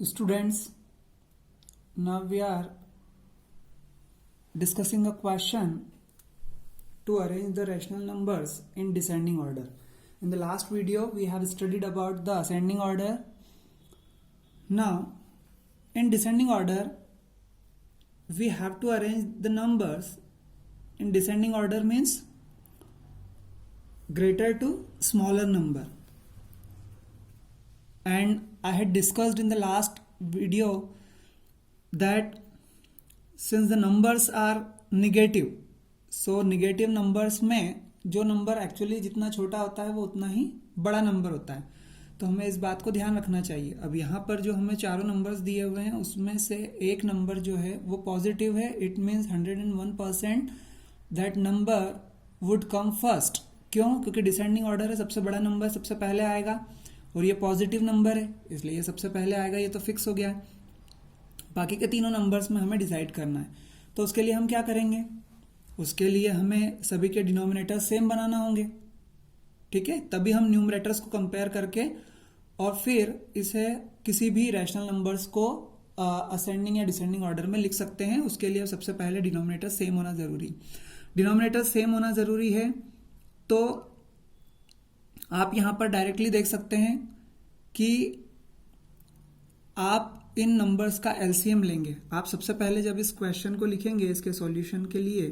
Students, now we are discussing a question to arrange the rational numbers in descending order. In the last video, we have studied about the ascending order. Now, in descending order, we have to arrange the numbers in descending order means greater to smaller number. And I had discussed in the last video that since the numbers are negative, so negative numbers में जो number actually जितना छोटा होता है वो उतना ही बड़ा number होता है, तो हमें इस बात को ध्यान रखना चाहिए. अब यहाँ पर जो हमें चारों नंबर्स दिए हुए हैं उसमें से एक नंबर जो है वो पॉजिटिव है. It means 101% that number would come first. क्यों? क्योंकि डिसेंडिंग ऑर्डर है, सबसे बड़ा नंबर सबसे पहले आएगा और ये पॉजिटिव नंबर है इसलिए ये सबसे पहले आएगा. ये तो फिक्स हो गया है. बाकी के तीनों नंबर्स में हमें डिसाइड करना है, तो उसके लिए हम क्या करेंगे? उसके लिए हमें सभी के डिनोमिनेटर सेम बनाना होंगे. ठीक है, तभी हम न्यूमरेटर्स को कंपेयर करके और फिर इसे किसी भी रैशनल नंबर्स को असेंडिंग या डिसेंडिंग ऑर्डर में लिख सकते हैं. उसके लिए सबसे पहले डिनोमिनेटर सेम होना जरूरी. डिनोमिनेटर सेम होना जरूरी है तो आप यहां पर डायरेक्टली देख सकते हैं कि आप इन नंबर्स का एलसीएम लेंगे. आप सबसे पहले जब इस क्वेश्चन को लिखेंगे इसके सॉल्यूशन के लिए,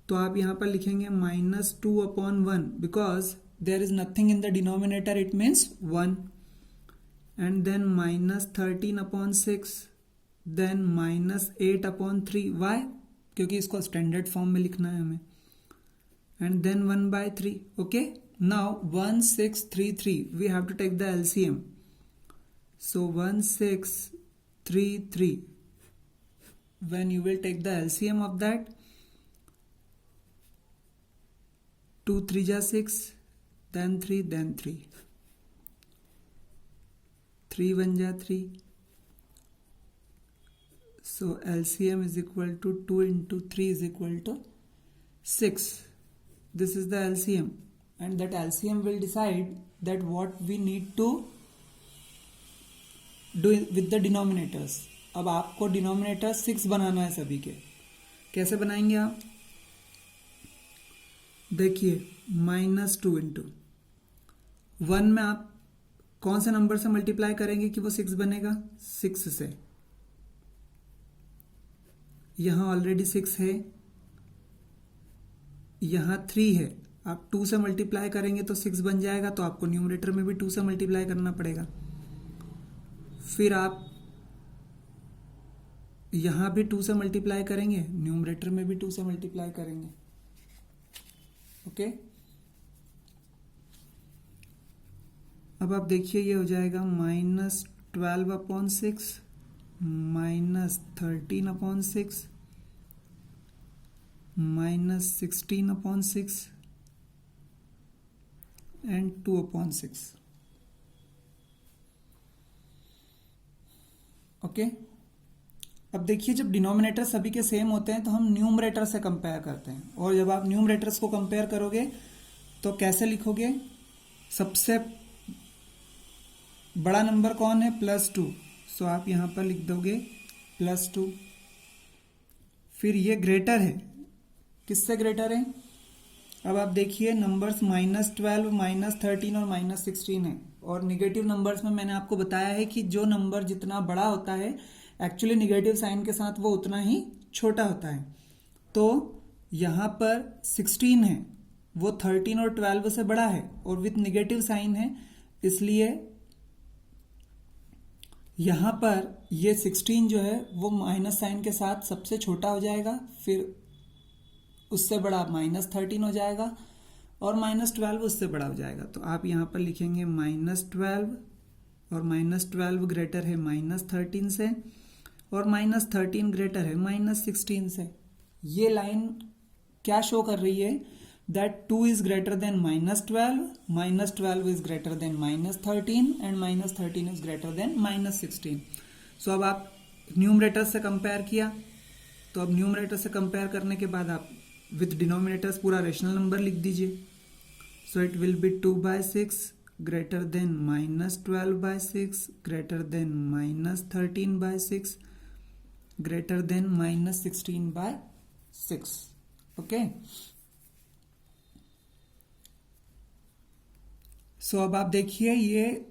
तो आप यहां पर लिखेंगे -2/1 because there is nothing in the denominator, it means 1. And then -13/6, then -8/3. Why? क्योंकि इसको स्टैंडर्ड फॉर्म में लिखना है हमें. And then 1/3. Okay, now 1633 we have to take the LCM. So 1633, when you will take the LCM of that, 2 3 ja 6, then 3, then 3, 3 1 ja 3. So LCM is equal to 2 into 3 is equal to 6. This is the LCM. And that LCM will decide that what we need to do with the denominators. अब आपको denominator 6 बनाना है सभी के. कैसे बनाएंगे आप? देखिए, -2 into 1 में आप कौन से नंबर से मल्टीप्लाई करेंगे कि वो 6 बनेगा? 6 से. यहां ऑलरेडी 6 है, यहां 3 है. आप 2 से मल्टीप्लाई करेंगे तो 6 बन जाएगा, तो आपको न्यूमरेटर में भी 2 से मल्टीप्लाई करना पड़ेगा. फिर आप यहां भी 2 से मल्टीप्लाई करेंगे, न्यूमरेटर में भी 2 से मल्टीप्लाई करेंगे. ओके, अब आप देखिए ये हो जाएगा -12/6, -13/6, -16/6 and 2/6. ओके, अब देखिए जब डिनोमिनेटर सभी के सेम होते हैं तो हम न्यूमरेटर से कंपेयर करते हैं, और जब आप न्यूमरेटर्स को कंपेयर करोगे तो कैसे लिखोगे? सबसे बड़ा नंबर कौन है? +2. सो आप यहां पर लिख दोगे +2. फिर ये ग्रेटर है, किससे ग्रेटर है? अब आप देखिए नंबर्स -12, -13 और -16 है, और निगेटिव नंबर्स में मैंने आपको बताया है कि जो नंबर जितना बड़ा होता है एक्चुअली निगेटिव साइन के साथ वो उतना ही छोटा होता है. तो यहां पर 16 है, वो 13 और 12 से बड़ा है और विथ निगेटिव साइन है, इसलिए यहां पर ये 16 जो है वो माइनस साइन के साथ सबसे छोटा हो जाएगा, फिर उससे बड़ा -13 हो जाएगा और -12 उससे बड़ा हो जाएगा. तो आप यहां पर लिखेंगे -12, और -12 ग्रेटर है -13 से, और -13 ग्रेटर है -16 से. ये लाइन क्या शो कर रही है? That 2 is greater than -12, -12 is greater than -13 and -13 is greater than -16. सो अब आप न्यूमरेटर से कंपेयर किया, तो अब न्यूमरेटर से कंपेयर करने के बाद आप विथ डिनोमिनेटर्स पूरा रेशनल नंबर लिख दीजिए. So it will B 2/6 greater than minus 12 by 6 greater than minus 13 by 6 greater than minus 16 by 6. Okay, सो अब आप देखिए ये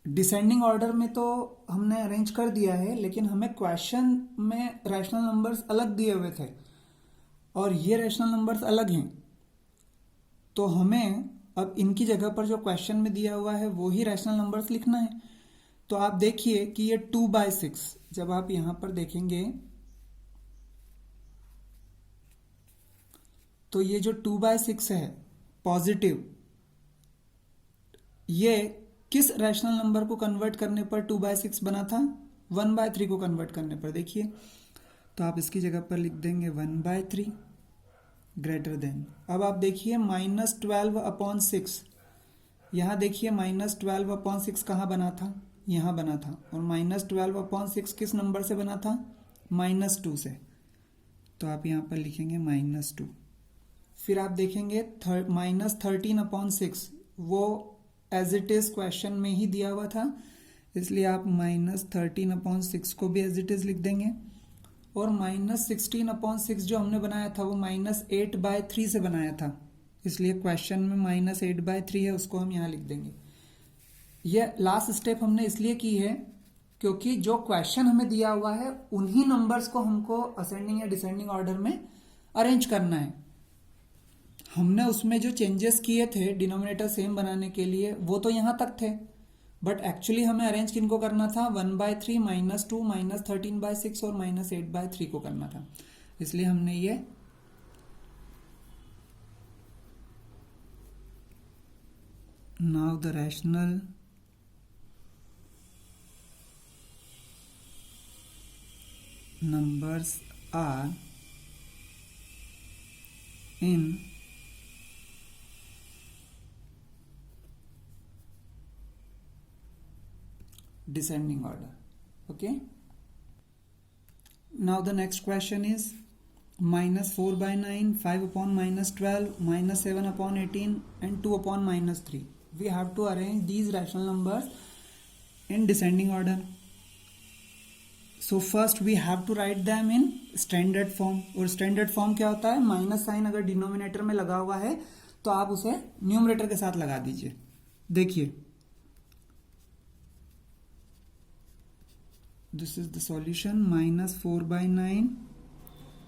डिसेंडिंग ऑर्डर में तो हमने अरेंज कर दिया है, लेकिन हमें क्वेश्चन में रैशनल नंबर्स अलग दिए हुए थे और ये रैशनल नंबर्स अलग हैं, तो हमें अब इनकी जगह पर जो क्वेश्चन में दिया हुआ है वो ही रैशनल नंबर्स लिखना है। तो आप देखिए कि ये 2/6, जब आप यहां पर देखेंगे तो ये जो 2/6 है पॉजिटिव, ये किस रैशनल नंबर को कन्वर्ट करने पर 2/6 बना था? 1/3 को कन्वर्ट करने पर। देखिए, तो आप इसकी जगह पर लिख देंगे 1/3 ग्रेटर देन, अब आप देखिए -12/6, यहां देखिए -12/6 कहां बना था? यहां बना था, और -12/6 किस नंबर से बना था? -2 से, तो आप यहां पर लिखेंगे -2। फिर आप देखेंगे -13/6, वो एज इट इज क्वेश्चन में ही दिया हुआ था, इसलिए आप -13/6 को भी एज इट इज लिख देंगे, और -16/6 जो हमने बनाया था वो -8/3 से बनाया था, इसलिए क्वेश्चन में -8/3 है, उसको हम यहाँ लिख देंगे। ये लास्ट स्टेप हमने इसलिए की है क्योंकि जो क्वेश्चन हमें दिया हुआ है उन्हीं नंबर्स को हमको असेंडिंग या डिसेंडिंग ऑर्डर में अरेंज करना है। हमने उसमें जो चेंजेस किए थे डिनोमिनेटर सेम बनाने के लिए वो तो यहां तक थे, बट एक्चुअली हमें अरेंज किनको करना था? 1/3, -2, -13/6 और -8/3 को करना था, इसलिए हमने ये now the rational numbers are in descending order. Okay, now the next question is -4/9, 5/-12, -7/18 and 2/-3. We have to arrange these rational numbers in descending order. So first we have to write them in standard form, और standard form क्या होता है? Minus sign अगर denominator में लगा हुआ है तो आप उसे न्यूमरेटर के साथ लगा दीजिए। देखिए, this is the solution, -4/9,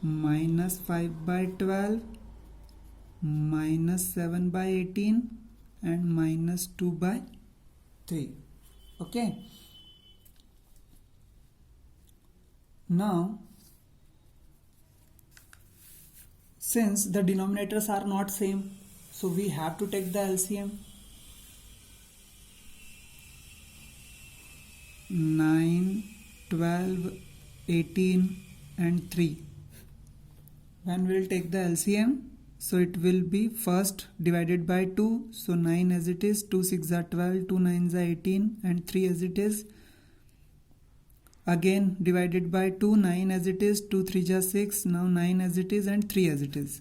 -5/12, -7/18 and -2/3. Okay, now since the denominators are not same, so we have to take the LCM. 9, 12, 18 and 3. When we will take the LCM, so it will be first divided by 2, so 9 as it is, 2 6 are 12, 2 9 are 18 and 3 as it is. Again divided by 2, 9 as it is, 2 3 are 6, now 9 as it is and 3 as it is.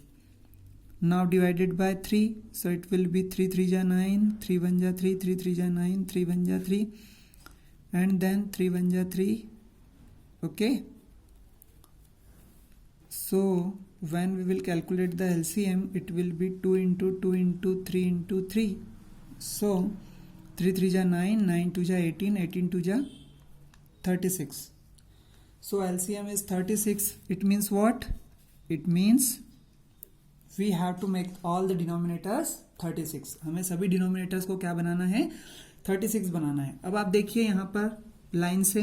Now divided by 3, so it will be 3 3 are 9, 3 1 are 3, 3 3 are 9, 3 1 are 3 and then 3 1 are 3. Okay, so when we will calculate the LCM, it will be 2 into 2 into 3 into 3, so 3 3 are 9, 9 2 are 18, 18 2 are 36. So LCM is 36. It means what? It means we have to make all the denominators 36. हमें सभी denominators को क्या बनाना है? 36 बनाना है। अब आप देखिए यहाँ पर लाइन से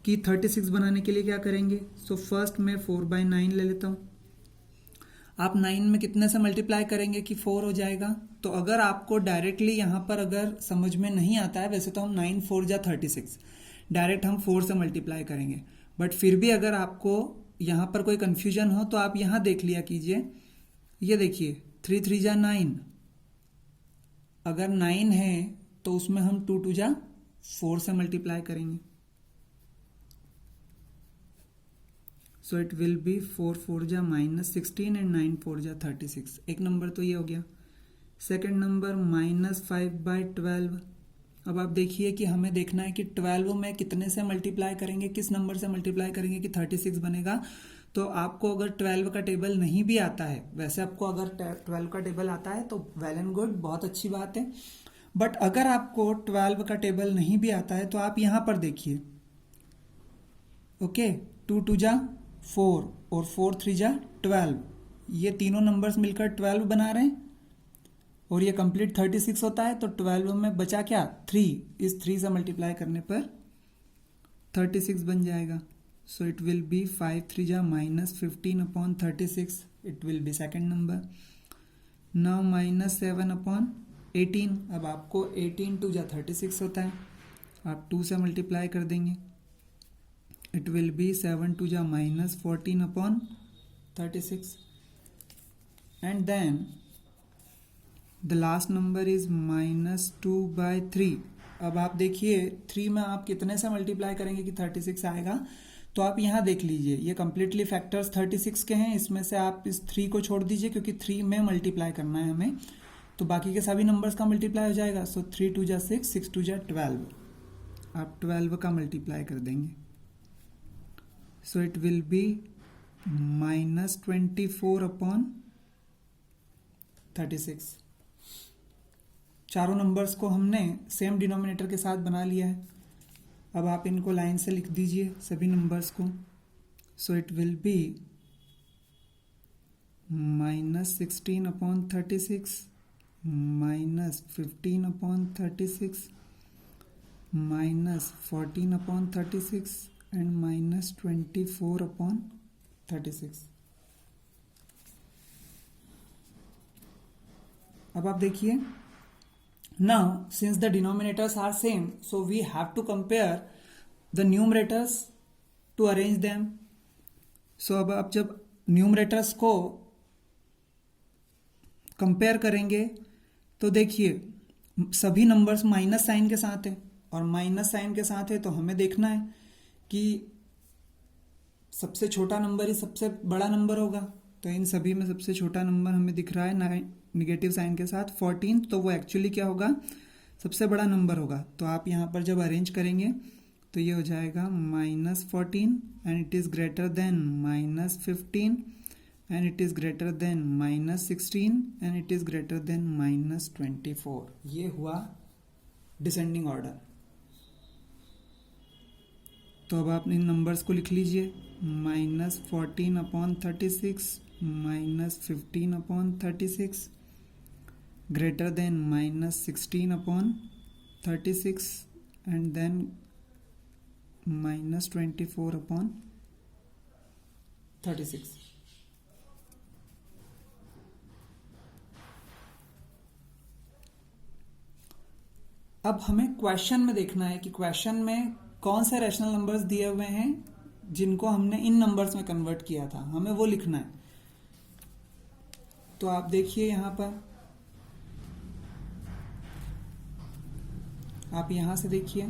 कि 36 बनाने के लिए क्या करेंगे। सो फर्स्ट मैं 4/9 ले लेता हूँ। आप 9 में कितने से मल्टीप्लाई करेंगे कि 4 हो जाएगा? तो अगर आपको डायरेक्टली यहाँ पर अगर समझ में नहीं आता है, वैसे तो हम 9 4 जा 36, डायरेक्ट हम 4 से मल्टीप्लाई करेंगे, बट फिर भी अगर आपको यहाँ पर कोई कंफ्यूजन हो तो आप यहाँ देख लिया कीजिए। ये देखिए 3 3 जा 9, अगर 9 है तो उसमें हम 2 2 जा 4 से मल्टीप्लाई करेंगे, सो इट विल बी 4 4 जा -16 एंड 9 4 जा 36। एक नंबर तो ये हो गया। Second number -5/12। अब आप देखिए कि हमें देखना है कि 12 में कितने से मल्टीप्लाई करेंगे, किस नंबर से मल्टीप्लाई करेंगे कि 36 बनेगा। तो आपको अगर 12 का टेबल नहीं भी आता है, वैसे आपको अगर 12 का टेबल आता है तो वेल एंड गुड, बहुत अच्छी बात है। बट अगर आपको 12 का टेबल नहीं भी आता है तो आप यहां पर देखिए, ओके, 2 2 जा 4 और 4 3 जा 12, ये तीनों नंबर्स मिलकर 12 बना रहे हैं और ये कंप्लीट 36 होता है। तो 12 में बचा क्या, 3, इस 3 से मल्टीप्लाई करने पर 36 बन जाएगा। सो इट विल बी 5 3 जा -15/36, it will B second number. Now -7/18, अब आपको 18 2 जा 36 होता है, आप 2 से मल्टीप्लाई कर देंगे, इट विल बी 7 2 जा -14/36 and then the last number is -2/3। अब आप देखिए 3 में आप कितने से मल्टीप्लाई करेंगे कि 36 आएगा। तो आप यहाँ देख लीजिए, ये कंप्लीटली फैक्टर्स 36 के हैं, इसमें से आप इस 3 को छोड़ दीजिए क्योंकि 3 में मल्टीप्लाई करना है हमें, तो बाकी के सभी नंबर्स का मल्टीप्लाई हो जाएगा। सो 3 2 जा 6, 6 2 जा 12, आप 12 का मल्टीप्लाई कर देंगे। सो इट विल बी -24/36। चारों नंबर्स को हमने सेम डिनोमिनेटर के साथ बना लिया है। अब आप इनको लाइन से लिख दीजिए सभी नंबर्स को। सो इट विल बी -16/36, -15/36, -14/36 एंड -24/36। अब आप देखिए, now since the denominators are same, so we have to compare the numerators to arrange them. so अब आप जब न्यूमरेटर्स को कंपेयर करेंगे तो देखिए सभी नंबर्स माइनस साइन के साथ है, और माइनस साइन के साथ है तो हमें देखना है कि सबसे छोटा नंबर ही सबसे बड़ा नंबर होगा। तो इन सभी में सबसे छोटा नंबर हमें दिख रहा है निगेटिव साइन के साथ 14, तो वो एक्चुअली क्या होगा, सबसे बड़ा नंबर होगा। तो आप यहाँ पर जब अरेंज करेंगे तो ये हो जाएगा -14 and it is greater than -15 and it is greater than -16 and it is greater than -24। ये हुआ डिसेंडिंग ऑर्डर। तो अब आप इन नंबर्स को लिख लीजिए, -14/36, -15/36, greater than -16/36 and then -24/36। अब हमें क्वेश्चन में देखना है कि क्वेश्चन में कौन से रैशनल नंबर्स दिए हुए हैं जिनको हमने इन नंबर्स में कन्वर्ट किया था, हमें वो लिखना है। तो आप देखिए यहां पर, आप यहां से देखिए,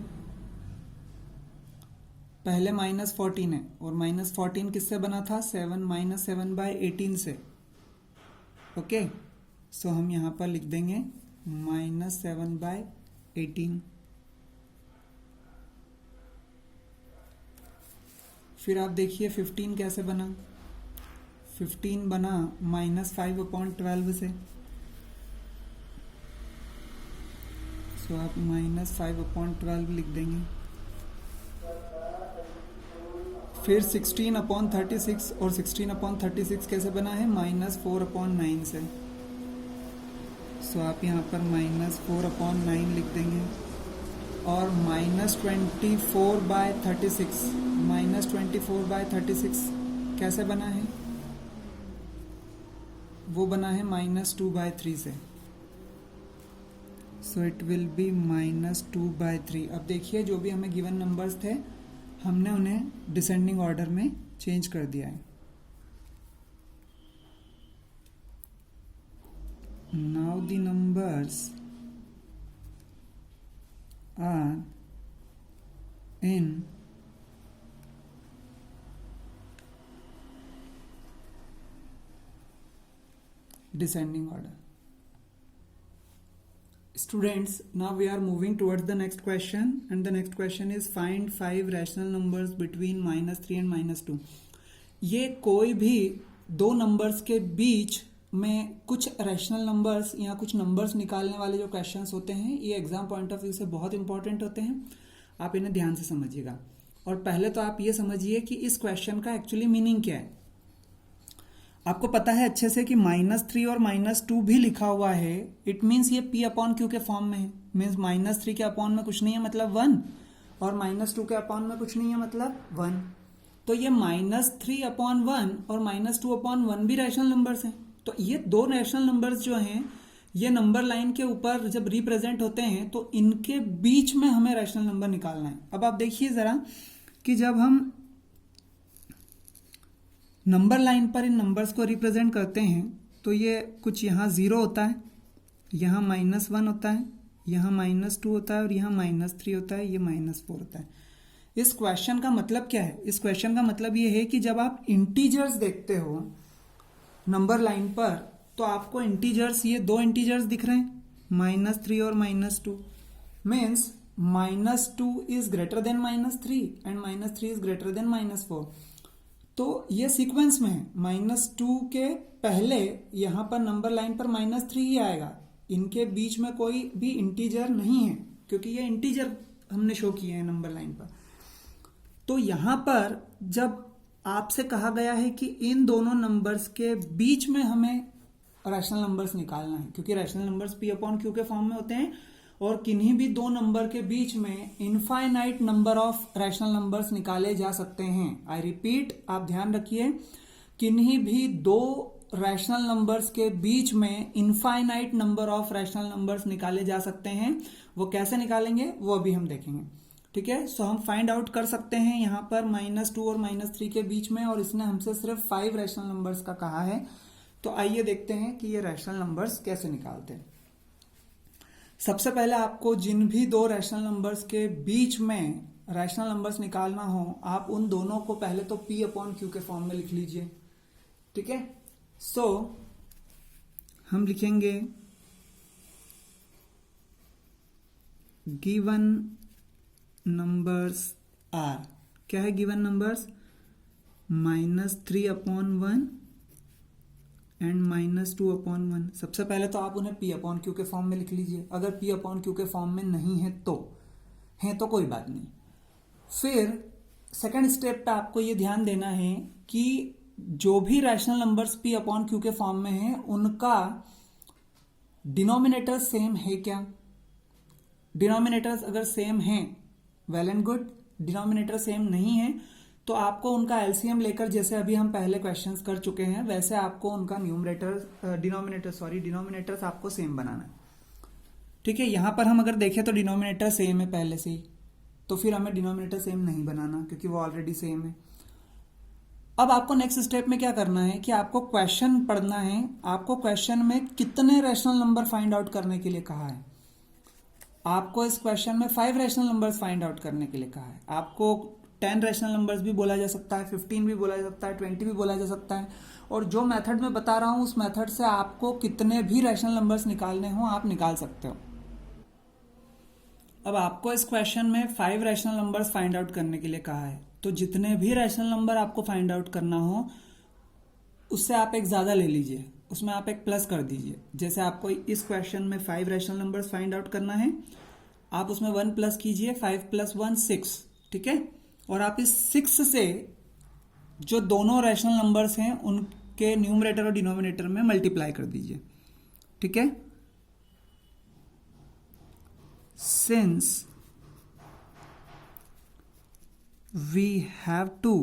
पहले -14 है और -14 किससे बना था, 7/18 से। ओके, सो हम यहां पर लिख देंगे -7/18। फिर आप देखिए 15 कैसे बना, 15 बना -5/12 से। सो आप -5/12 लिख देंगे। फिर 16/36, और 16/36 कैसे बना है, -4/9 से। सो आप यहाँ पर -4/9 लिख देंगे। और -24/36, -24/36 कैसे बना है, वो बना है -2/3 से। सो इट विल बी -2/3। अब देखिए जो भी हमें गिवन नंबर्स थे हमने उन्हें डिसेंडिंग ऑर्डर में चेंज कर दिया है। Now the numbers are in descending order. Students, now we are moving towards the next question, and the next question is find 5 rational numbers between -3 and -2. ये कोई भी दो नंबर्स के बीच में कुछ रैशनल नंबर्स या कुछ नंबर्स निकालने वाले जो क्वेश्चंस होते हैं, ये एग्जाम पॉइंट ऑफ व्यू से बहुत इंपॉर्टेंट होते हैं. आप इन्हें ध्यान से समझिएगा. और पहले तो आप ये समझिए कि इस क्वेश्चन का एक्चुअली मीनिंग क्या है. आपको पता है अच्छे से कि -3 और -2 भी लिखा हुआ है. इट मीन्स ये P/Q के फॉर्म में है. मीन्स -3 के अपॉन में कुछ नहीं है मतलब 1, और -2 के अपॉन में कुछ नहीं है मतलब 1. तो ये -3/1 और -2/1 भी रैशनल नंबर्स हैं. तो ये दो रैशनल नंबर्स जो हैं, ये नंबर लाइन के ऊपर जब रिप्रेजेंट होते हैं तो इनके बीच में हमें रैशनल नंबर निकालना है. अब आप देखिए जरा कि जब हम नंबर लाइन पर इन नंबर्स को रिप्रेजेंट करते हैं तो ये कुछ यहाँ 0 होता है, यहाँ -1 होता है, यहाँ -2 होता है और यहाँ -3 होता है, ये -4 होता है. इस क्वेश्चन का मतलब क्या है? इस क्वेश्चन का मतलब ये है कि जब आप इंटीजर्स देखते हो नंबर लाइन पर तो आपको इंटीजर्स, ये दो इंटीजर्स दिख रहे हैं, -3 और -2. Means -2 is greater than -3 and -3 is greater than -4. तो ये सीक्वेंस में है. -2 के पहले यहां पर नंबर लाइन पर -3 ही आएगा. इनके बीच में कोई भी इंटीजर नहीं है क्योंकि ये इंटीजर हमने शो किए हैं नंबर लाइन पर. तो यहां पर जब आपसे कहा गया है कि इन दोनों नंबर्स के बीच में हमें रैशनल नंबर्स निकालना है, क्योंकि रैशनल नंबर्स P/Q के फॉर्म में होते हैं और किन्हीं भी दो नंबर के बीच में infinite number of rational numbers निकाले जा सकते हैं. आई रिपीट, आप ध्यान रखिए, किन्हीं भी दो रैशनल नंबर्स के बीच में infinite number of rational numbers निकाले जा सकते हैं. वो कैसे निकालेंगे वो अभी हम देखेंगे. ठीक है. सो हम फाइंड आउट कर सकते हैं यहां पर -2 और -3 के बीच में, और इसने हमसे सिर्फ 5 रैशनल नंबर्स का कहा है. तो आइए देखते हैं कि ये रैशनल नंबर्स कैसे निकालते हैं. सबसे पहले आपको जिन भी दो रैशनल नंबर्स के बीच में रैशनल नंबर्स निकालना हो, आप उन दोनों को पहले तो P/Q के फॉर्म में लिख लीजिए. ठीक है. सो हम लिखेंगे गिवन नंबर्स आर. क्या है गिवन नंबर्स? -3/1 एंड -2/1. सबसे पहले तो आप उन्हें P/Q के फॉर्म में लिख लीजिए. अगर P/Q के फॉर्म में नहीं है तो कोई बात नहीं. फिर सेकंड स्टेप पे आपको ये ध्यान देना है कि जो भी रैशनल नंबर्स P/Q के फॉर्म में हैं उनका डिनोमिनेटर सेम है क्या. डिनोमिनेटर्स अगर सेम हैं, well and good. Denominator same नहीं है तो आपको उनका एलसीएम लेकर, जैसे अभी हम पहले क्वेश्चंस कर चुके हैं, वैसे आपको उनका डिनोमिनेटर्स आपको सेम बनाना है. ठीक है. यहां पर हम अगर देखें तो डिनोमिनेटर सेम है पहले से ही, तो फिर हमें डिनोमिनेटर सेम नहीं बनाना क्योंकि वो ऑलरेडी सेम है. अब आपको नेक्स्ट स्टेप में क्या करना है कि आपको क्वेश्चन पढ़ना है. आपको क्वेश्चन में कितने रैशनल नंबर फाइंड आउट करने के लिए कहा है. आपको इस क्वेश्चन में 5 रैशनल नंबर्स फाइंड आउट करने के लिए कहा है. आपको 10 रैशनल नंबर्स भी बोला जा सकता है, 15 भी बोला जा सकता है, 20 भी बोला जा सकता है. और जो मेथड मैं बता रहा हूं उस मेथड से आपको कितने भी रैशनल नंबर्स निकालने हो आप निकाल सकते हो. अब आपको इस क्वेश्चन में 5 रैशनल नंबर्स फाइंड आउट करने के लिए कहा है, तो जितने भी रैशनल नंबर आपको फाइंड आउट करना हो उससे आप एक ज्यादा ले लीजिए, उसमें आप एक प्लस कर दीजिए. जैसे आपको इस क्वेश्चन में 5 रैशनल नंबर्स फाइंड आउट करना है, आप उसमें 1 प्लस कीजिए. 5 + 1 6. ठीक है. और आप इस 6 से जो दोनों रैशनल नंबर्स हैं उनके न्यूमरेटर और डिनोमिनेटर में मल्टीप्लाई कर दीजिए. ठीक है. Since we have to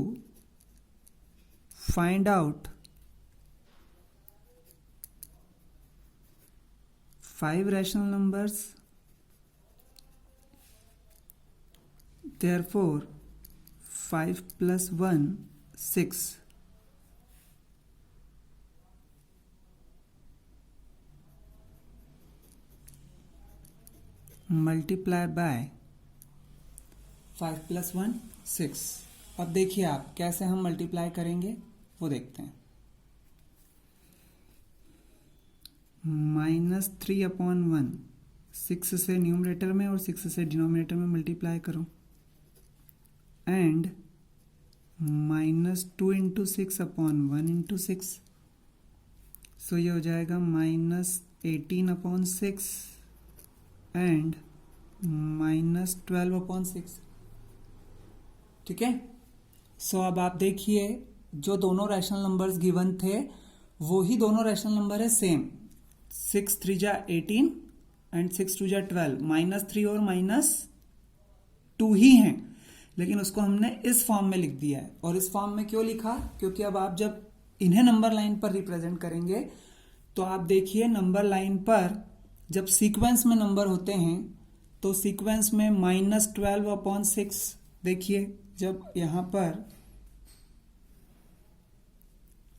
find out 5 rational numbers, therefore 5 + 1 6. Multiply by 5 + 1 6. अब देखिए आप कैसे हम मल्टीप्लाई करेंगे वो देखते हैं. -3/1 6 से न्यूमरेटर में और 6 से डिनोमिनेटर में मल्टीप्लाई करो एंड -2 इंटू 6 अपॉन 1 इंटू 6, सो ये हो जाएगा -18/6 एंड -12/6। ठीक है, सो अब आप देखिए जो दोनों रैशनल नंबर्स गिवन थे वो ही दोनों रैशनल नंबर है सेम। 6 3 जा 18 एंड 6 2 जा 12, -3 और -2 ही हैं, लेकिन उसको हमने इस फॉर्म में लिख दिया है। और इस फॉर्म में क्यों लिखा, क्योंकि अब आप जब इन्हें नंबर लाइन पर रिप्रेजेंट करेंगे तो आप देखिए नंबर लाइन पर जब सीक्वेंस में नंबर होते हैं तो सीक्वेंस में -12/6, देखिए जब यहाँ पर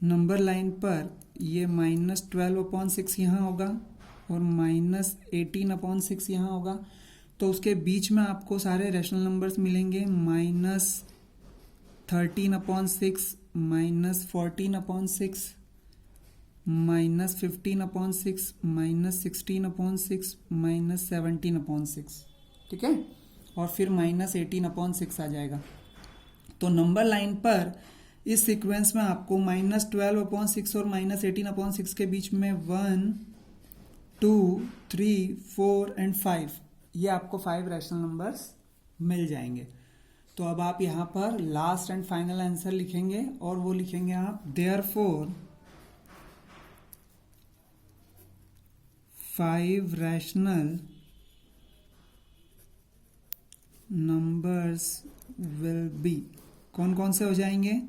नंबर लाइन पर ये -12/6 यहाँ होगा और -18/6 यहाँ होगा, तो उसके बीच में आपको सारे रैशनल नंबर्स मिलेंगे। -13/6, -14/6, -15/6, -16/6, -17/6। ठीक है, और फिर -18/6 आ जाएगा। तो नंबर लाइन पर इस सीक्वेंस में आपको -12/6 और -18/6 के बीच में 1 2 3 4 एंड 5, ये आपको 5 रैशनल नंबर्स मिल जाएंगे। तो अब आप यहाँ पर लास्ट एंड फाइनल आंसर लिखेंगे और वो लिखेंगे आप therefore 5 rational numbers will be, कौन कौन से हो जाएंगे,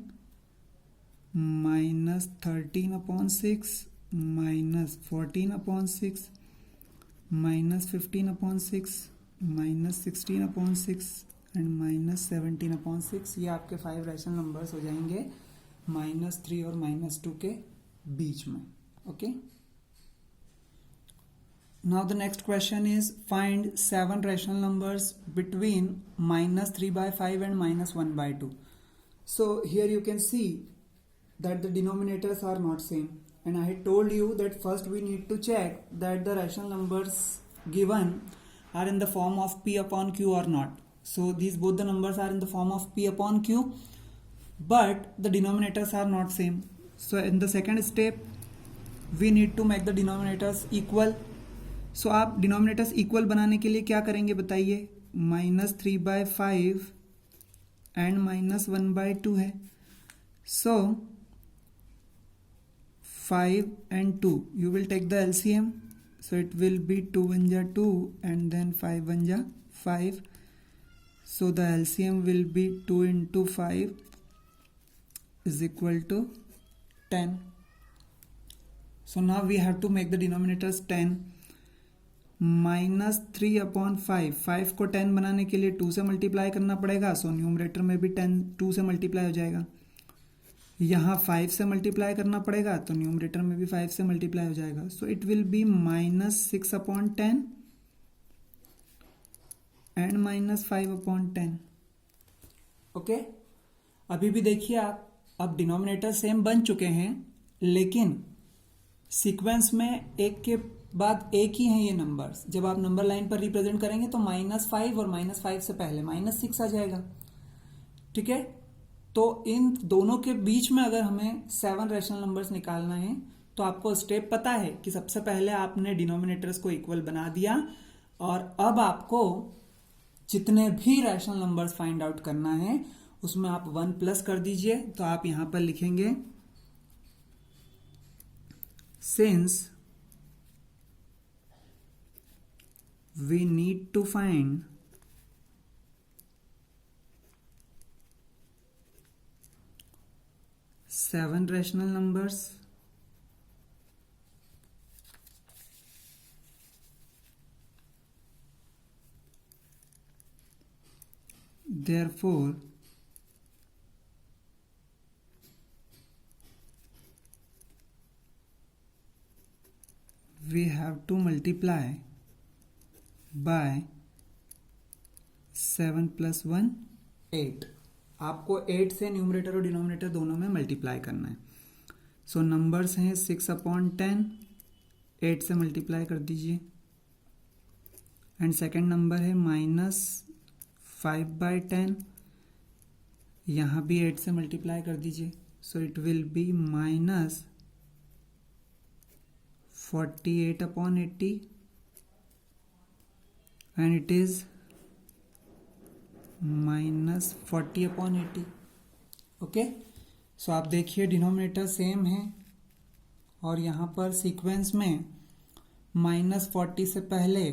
-13/6, -14/6, -15/6, -16/6 एंड -17/6। ये आपके 5 रैशनल नंबर्स हो जाएंगे -3 और -2 के बीच में। Okay, now the next question is find 7 rational numbers between -3/5 and -1/2. So here you can see that the denominators are not same, and I had told you that first we need to check that the rational numbers given are in the form of p upon q or not. So these both the numbers are in the form of p upon q, but the denominators are not same. So in the second step we need to make the denominators equal. So आप denominators equal बनाने के लिए क्या करेंगे बताइए, -3/5 and -1/2 है, सो 5 and 2 you will take the LCM, so it will be 2 1 ja 2 and then 5 1 ja 5, so the LCM will be 2 into 5 is equal to 10. So now we have to make the denominators 10. -3/5, 5 को 10 बनाने के लिए 2 से multiply करना पड़ेगा, so numerator में भी 10 2 से मल्टीप्लाई हो जाएगा। यहाँ 5 से मल्टीप्लाई करना पड़ेगा तो न्यूमरेटर में भी 5 से मल्टीप्लाई हो जाएगा, सो it will B -6/10 and -5/10। Okay, अभी भी देखिए आप, अब डिनोमिनेटर सेम बन चुके हैं लेकिन सीक्वेंस में एक के बाद एक ही हैं ये नंबर्स। जब आप नंबर लाइन पर रिप्रेजेंट करेंगे तो -5 और -5 से पहले -6 आ जाएगा। ठीक है, तो इन दोनों के बीच में अगर हमें 7 रैशनल नंबर्स निकालना है तो आपको स्टेप पता है कि सबसे पहले आपने डिनोमिनेटर्स को इक्वल बना दिया और अब आपको जितने भी रैशनल नंबर्स फाइंड आउट करना है उसमें आप 1 प्लस कर दीजिए। तो आप यहां पर लिखेंगे since we need to find seven rational numbers, therefore we have to multiply by 7 + 1 8। आपको 8 से न्यूमरेटर और डिनोमिनेटर दोनों में मल्टीप्लाई करना है। सो नंबर्स हैं 6/10, 8 से मल्टीप्लाई कर दीजिए एंड सेकेंड नंबर है -5/10, यहाँ भी 8 से मल्टीप्लाई कर दीजिए, so it will be -48/80 and it is -40/80। Okay, so आप देखिए डिनोमिनेटर सेम है और यहाँ पर सीक्वेंस में -40 से पहले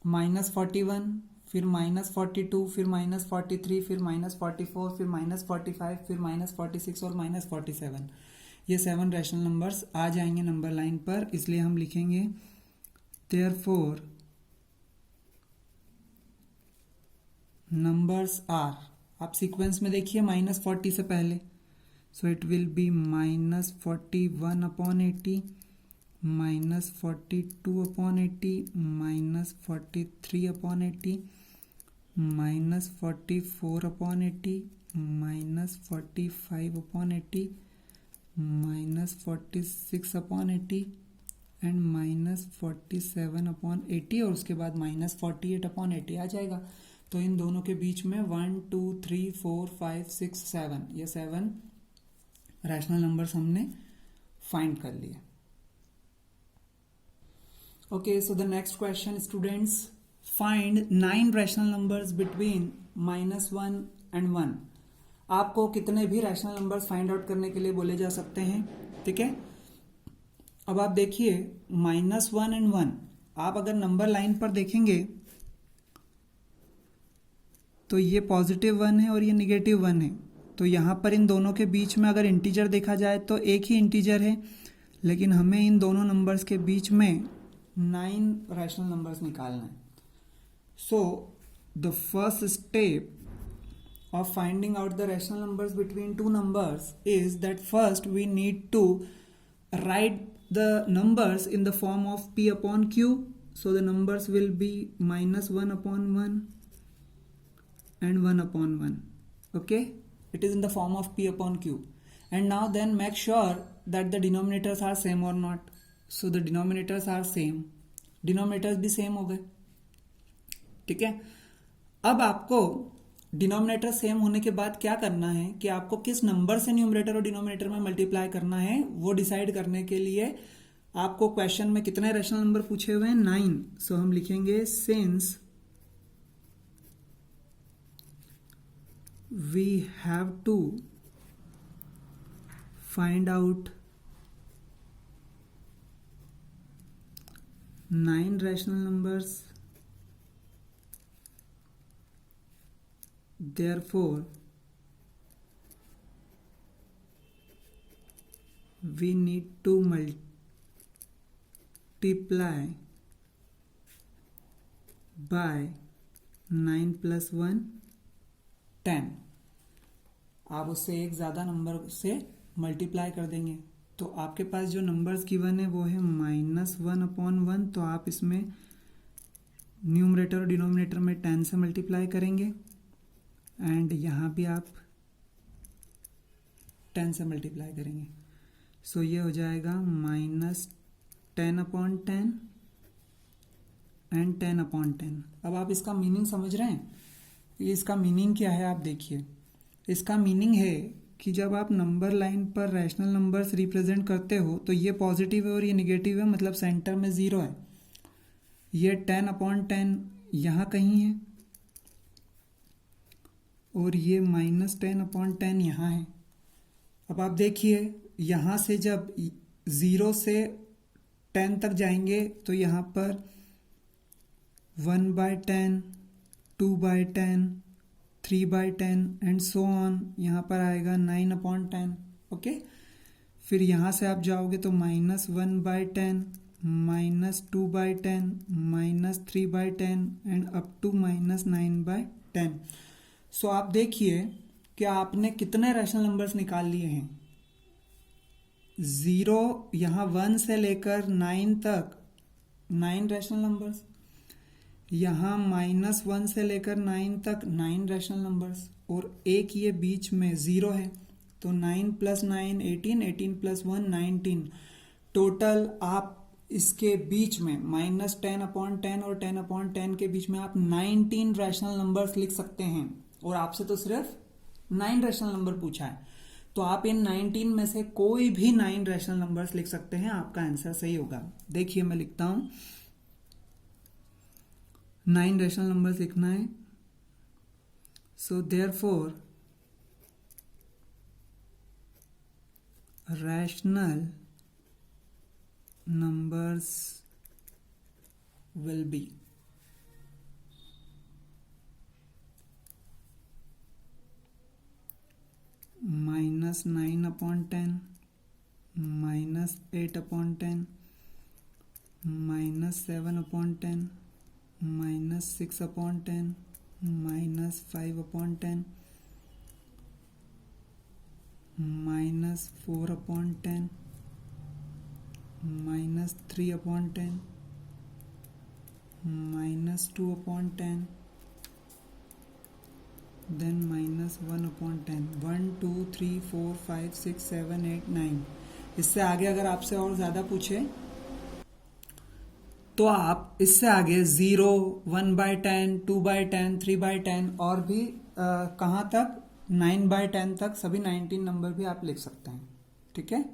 -41, फिर -42, फिर -43, फिर -44, फिर -45, फिर -46 और -47, ये 7 रैशनल नंबर्स आ जाएंगे नंबर लाइन पर, इसलिए हम लिखेंगे देयरफॉर नंबर्स आर, आप सीक्वेंस में देखिए -40 से पहले, सो इट विल बी -41/80, -42/80, -43/80, -44/80, -45/80, -46/80 एंड -47/80 और उसके बाद -48/80 आ जाएगा। तो इन दोनों के बीच में 1 2 3 4 5 6 7, ये 7 रैशनल नंबर्स हमने फाइंड कर लिए। Okay, so the next question students, find 9 rational numbers between -1 and 1। आपको कितने भी रैशनल नंबर्स फाइंड आउट करने के लिए बोले जा सकते हैं, ठीक है। अब आप देखिए -1 एंड 1, आप अगर नंबर लाइन पर देखेंगे तो ये पॉजिटिव 1 है और ये निगेटिव 1 है, तो यहाँ पर इन दोनों के बीच में अगर इंटीजर देखा जाए तो एक ही इंटीजर है, लेकिन हमें इन दोनों नंबर्स के बीच में 9 रैशनल नंबर्स निकालना है। So the first step of finding out the rational numbers between two numbers is that first we need to write the numbers in the form of p upon q. So the numbers will be -1/1 and 1/1. Okay, it is in the form of p upon q. And now then make sure that the denominators are same or not. So the denominators are same, denominators भी same हो गए, ठीक है। अब आपको denominator same होने के बाद क्या करना है कि आपको किस नंबर से न्यूमरेटर और डिनोमिनेटर में मल्टीप्लाई करना है, वो डिसाइड करने के लिए आपको क्वेश्चन में कितने रैशनल नंबर पूछे हुए हैं, 9। सो हम लिखेंगे since we have to find out 9 rational numbers, therefore we need to multiply by 9 + 1 10। आप उससे एक ज़्यादा नंबर से मल्टीप्लाई कर देंगे, तो आपके पास जो नंबर्स गिवन है वो है -1/1, तो आप इसमें न्यूमरेटर और डिनोमिनेटर में 10 से मल्टीप्लाई करेंगे एंड यहाँ भी आप 10 से मल्टीप्लाई करेंगे, सो ये हो जाएगा -10/10 एंड 10/10। अब आप इसका मीनिंग समझ रहे हैं, इसका मीनिंग क्या है, आप देखिए। इसका मीनिंग है कि जब आप नंबर लाइन पर रैशनल नंबर्स रिप्रेजेंट करते हो तो ये पॉजिटिव है और ये निगेटिव है, मतलब सेंटर में 0 है। ये 10/10 यहाँ कहीं है और ये -10/10 यहाँ है। अब आप देखिए यहाँ से जब 0 से 10 तक जाएंगे तो यहाँ पर 1/10, 2/10, 3/10 एंड सो ऑन, यहाँ पर आएगा 9/10। ओके, फिर यहाँ से आप जाओगे तो -1/10, -2/10, -3/10 एंड अप टू -9/10। सो आप देखिए कि आपने कितने रैशनल नंबर्स निकाल लिए हैं। 0 यहाँ 1 से लेकर 9 तक 9 रैशनल नंबर्स, यहाँ -1 से लेकर 9 तक 9 रैशनल नंबर्स, और एक ये बीच में 0 है, तो 9 + 9 18, 18 + 1 19। टोटल आप इसके बीच में -10/10 और 10/10 के बीच में आप 19 रैशनल नंबर्स लिख सकते हैं, और आपसे तो सिर्फ 9 रैशनल नंबर पूछा है, तो आप इन 19 में से कोई भी 9 रैशनल नंबर्स लिख सकते हैं, आपका आंसर सही होगा। देखिए मैं लिखता हूं, 9 रैशनल नंबर्स लिखना है। So therefore rational numbers will be -9/10, -8/10, -7/10, -6/10, -5/10, -4/10, -3/10, -2/10, then -1/10। 1 2 3 4 5 6 7 8 9। इससे आगे अगर आपसे और ज्यादा पूछे तो आप इससे आगे 0, 1/10, 2/10, 3/10 और भी कहाँ तक 9/10 तक सभी 19 नंबर भी आप लिख सकते हैं। ठीक है।